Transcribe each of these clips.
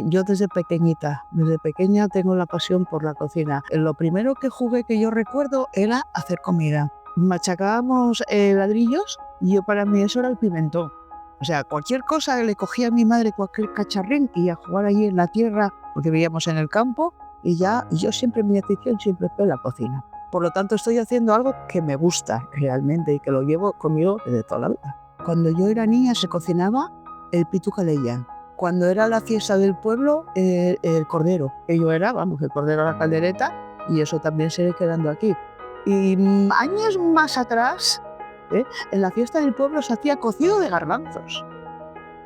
Yo desde pequeña tengo la pasión por la cocina. Lo primero que jugué que yo recuerdo era hacer comida. Machacábamos ladrillos y para mí eso era el pimentón. O sea, cualquier cosa que le cogía a mi madre, cualquier cacharrín, y a jugar allí en la tierra, porque vivíamos en el campo, y yo siempre, mi afición siempre fue la cocina. Por lo tanto, estoy haciendo algo que me gusta realmente y que lo llevo conmigo desde toda la vida. Cuando yo era niña se cocinaba el pitu calella. Cuando era la fiesta del pueblo, el cordero, que yo era, el cordero a la caldereta, y eso también sigue quedando aquí. Y años más atrás, en la fiesta del pueblo se hacía cocido de garbanzos.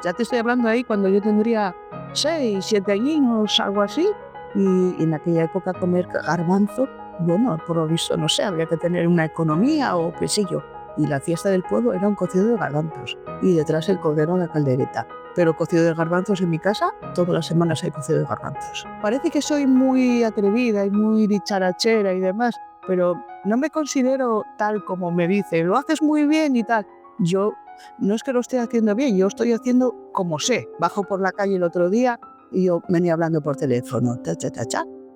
Ya te estoy hablando ahí cuando yo tendría 6, 7 añinos, algo así, y en aquella época comer garbanzo, bueno, por lo visto, no sé, había que tener una economía o qué sé yo. Y la fiesta del pueblo era un cocido de garbanzos, y detrás el cordero a la caldereta. Pero cocido de garbanzos en mi casa, todas las semanas hay cocido de garbanzos. Parece que soy muy atrevida y muy dicharachera y demás, pero no me considero tal como me dice, lo haces muy bien y tal. Yo no es que lo esté haciendo bien, yo estoy haciendo como sé. Bajo por la calle el otro día y yo venía hablando por teléfono,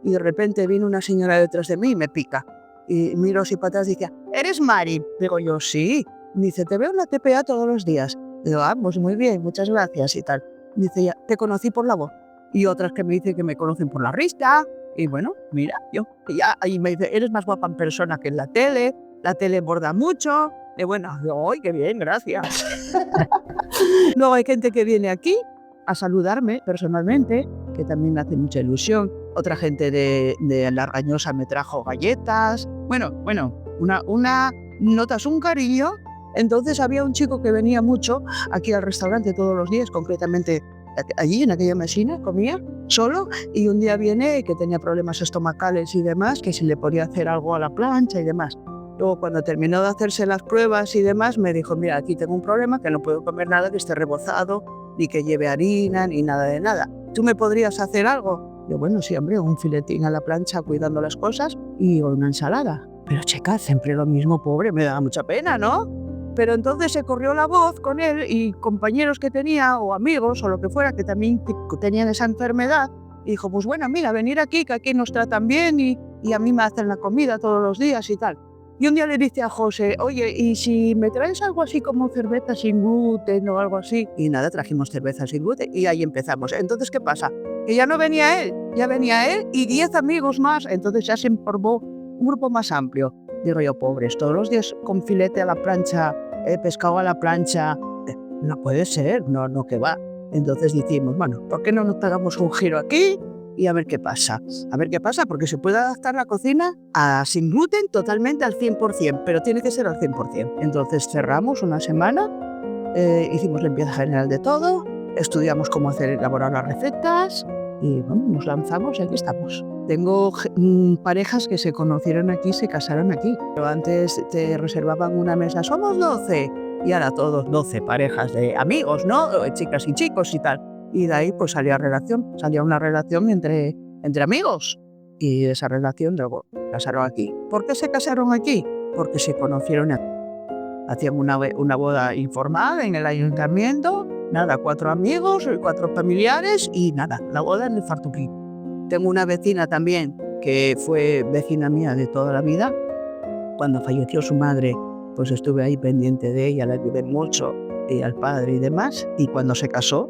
y de repente vino una señora detrás de mí y me pica. Y miro así para atrás y dice, ¿eres Mari? Digo yo, sí. Dice, te veo en la TPA todos los días. Digo, pues muy bien, muchas gracias y tal. Dice, ya, te conocí por la voz. Y otras que me dicen que me conocen por la risa. Y bueno, mira, y me dice, eres más guapa en persona que en la tele borda mucho. Y bueno, digo, ¡ay, qué bien, gracias! Luego hay gente que viene aquí a saludarme personalmente, que también me hace mucha ilusión. Otra gente de La Rañosa me trajo galletas. Bueno, notas un cariño. Entonces había un chico que venía mucho aquí al restaurante todos los días, concretamente allí en aquella mesina, comía solo, y un día viene que tenía problemas estomacales y demás, que si le podía hacer algo a la plancha y demás. Luego, cuando terminó de hacerse las pruebas y demás, me dijo, mira, aquí tengo un problema, que no puedo comer nada que esté rebozado, ni que lleve harina, ni nada de nada. ¿Tú me podrías hacer algo? Yo, bueno, sí, hombre, un filetín a la plancha cuidando las cosas y una ensalada. Pero checa, siempre lo mismo, pobre, me da mucha pena, ¿no? Pero entonces se corrió la voz con él y compañeros que tenía, o amigos, o lo que fuera, que también tenían esa enfermedad, y dijo, pues bueno, mira, venir aquí, que aquí nos tratan bien y a mí me hacen la comida todos los días y tal. Y un día le dice a José, oye, ¿y si me traes algo así como cerveza sin gluten o algo así? Y nada, trajimos cerveza sin gluten y ahí empezamos. Entonces, ¿qué pasa? Que ya no venía él, ya venía él y 10 amigos más, entonces ya se formó un grupo más amplio. Digo yo, pobres, todos los días con filete a la plancha, pescado a la plancha, no puede ser, no que va. Entonces decimos, bueno, ¿por qué no nos pegamos un giro aquí? Y a ver qué pasa. A ver qué pasa, porque se puede adaptar la cocina a sin gluten totalmente al 100%, pero tiene que ser al 100%. Entonces cerramos una semana, hicimos limpieza general de todo, estudiamos cómo elaborar las recetas y bueno, nos lanzamos y aquí estamos. Tengo parejas que se conocieron aquí, se casaron aquí. Pero antes te reservaban una mesa, somos 12, y ahora todos 12 parejas de amigos, ¿no? Chicas y chicos y tal. Y de ahí pues salía una relación entre amigos. Y de esa relación luego casaron aquí. ¿Por qué se casaron aquí? Porque se conocieron aquí. Hacían una boda informal en el ayuntamiento, nada, 4 amigos, 4 familiares y nada, la boda en el fartuquí. Tengo una vecina también que fue vecina mía de toda la vida. Cuando falleció su madre, pues estuve ahí pendiente de ella, la ayudé mucho, y al padre y demás. Y cuando se casó,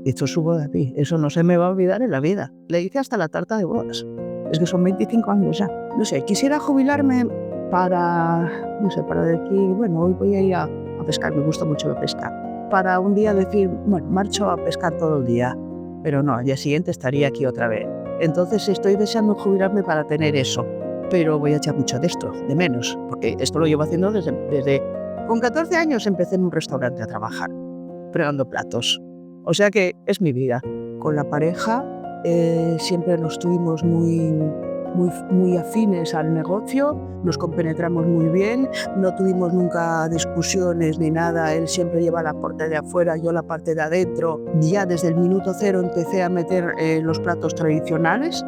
hizo su boda aquí. Eso no se me va a olvidar en la vida. Le hice hasta la tarta de bodas. Es que son 25 años ya. No sé, quisiera jubilarme para decir, bueno, hoy voy a ir a pescar, me gusta mucho la pesca. Para un día decir, bueno, marcho a pescar todo el día. Pero no, al día siguiente estaría aquí otra vez. Entonces estoy deseando jubilarme para tener eso. Pero voy a echar mucho de esto, de menos, porque esto lo llevo haciendo desde... Con 14 años empecé en un restaurante a trabajar, fregando platos. O sea que es mi vida. Con la pareja siempre nos tuvimos muy afines al negocio, nos compenetramos muy bien, no tuvimos nunca discusiones ni nada. Él siempre lleva la parte de afuera, yo la parte de adentro. Ya desde el minuto cero empecé a meter los platos tradicionales.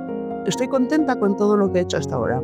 Estoy contenta con todo lo que he hecho hasta ahora.